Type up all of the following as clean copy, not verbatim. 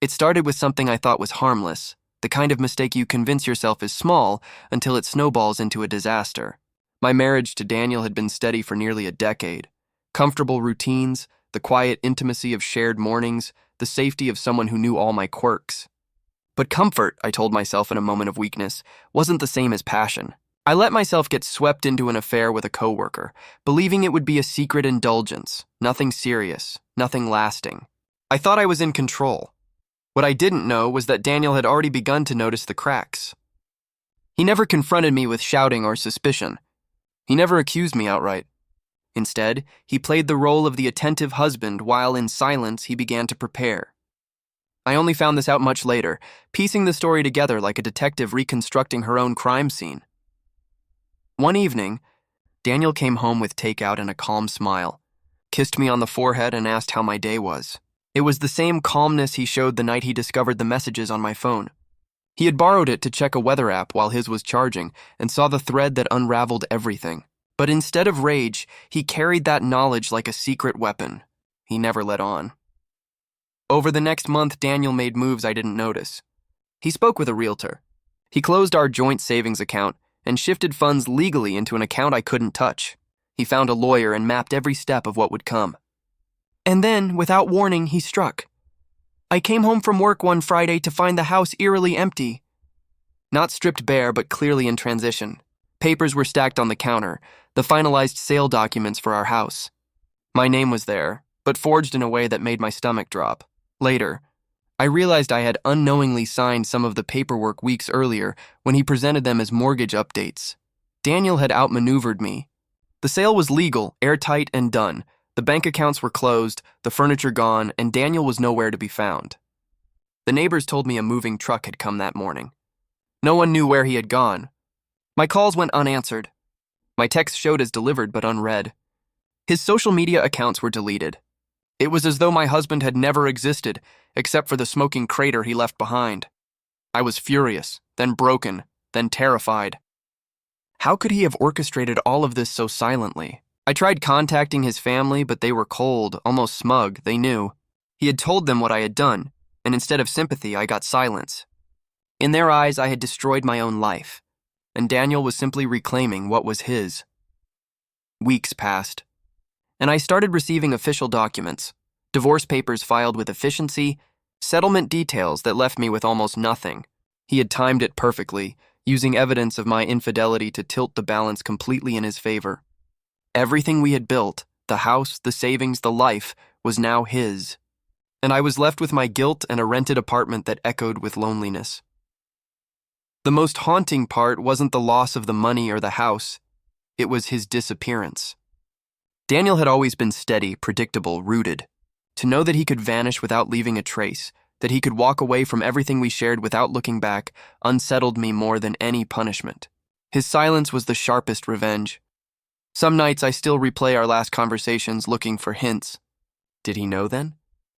It started with something I thought was harmless, the kind of mistake you convince yourself is small until it snowballs into a disaster. My marriage to Daniel had been steady for nearly a decade. Comfortable routines, the quiet intimacy of shared mornings, the safety of someone who knew all my quirks. But comfort, I told myself in a moment of weakness, wasn't the same as passion. I let myself get swept into an affair with a coworker, believing it would be a secret indulgence, nothing serious, nothing lasting. I thought I was in control. What I didn't know was that Daniel had already begun to notice the cracks. He never confronted me with shouting or suspicion. He never accused me outright. Instead, he played the role of the attentive husband while in silence he began to prepare. I only found this out much later, piecing the story together like a detective reconstructing her own crime scene. One evening, Daniel came home with takeout and a calm smile, kissed me on the forehead and asked how my day was. It was the same calmness he showed the night he discovered the messages on my phone. He had borrowed it to check a weather app while his was charging and saw the thread that unraveled everything. But instead of rage, he carried that knowledge like a secret weapon. He never let on. Over the next month, Daniel made moves I didn't notice. He spoke with a realtor. He closed our joint savings account and shifted funds legally into an account I couldn't touch. He found a lawyer and mapped every step of what would come. And then, without warning, he struck. I came home from work one Friday to find the house eerily empty. Not stripped bare, but clearly in transition. Papers were stacked on the counter, the finalized sale documents for our house. My name was there, but forged in a way that made my stomach drop. Later, I realized I had unknowingly signed some of the paperwork weeks earlier when he presented them as mortgage updates. Daniel had outmaneuvered me. The sale was legal, airtight, and done. The bank accounts were closed, the furniture gone, and Daniel was nowhere to be found. The neighbors told me a moving truck had come that morning. No one knew where he had gone. My calls went unanswered. My texts showed as delivered but unread. His social media accounts were deleted. It was as though my husband had never existed, except for the smoking crater he left behind. I was furious, then broken, then terrified. How could he have orchestrated all of this so silently? I tried contacting his family, but they were cold, almost smug. They knew. He had told them what I had done, and instead of sympathy, I got silence. In their eyes, I had destroyed my own life, and Daniel was simply reclaiming what was his. Weeks passed, and I started receiving official documents, divorce papers filed with efficiency, settlement details that left me with almost nothing. He had timed it perfectly, using evidence of my infidelity to tilt the balance completely in his favor. Everything we had built, the house, the savings, the life, was now his, and I was left with my guilt and a rented apartment that echoed with loneliness. The most haunting part wasn't the loss of the money or the house, it was his disappearance. Daniel had always been steady, predictable, rooted. To know that he could vanish without leaving a trace, that he could walk away from everything we shared without looking back, unsettled me more than any punishment. His silence was the sharpest revenge. Some nights I still replay our last conversations looking for hints. Did he know then?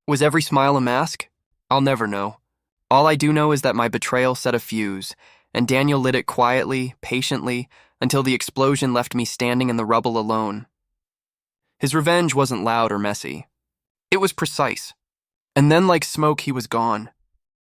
Was every smile a mask? I'll never know. All I do know is that my betrayal set a fuse, and Daniel lit it quietly, patiently, until the explosion left me standing in the rubble alone. His revenge wasn't loud or messy. It was precise. And then, like smoke, he was gone.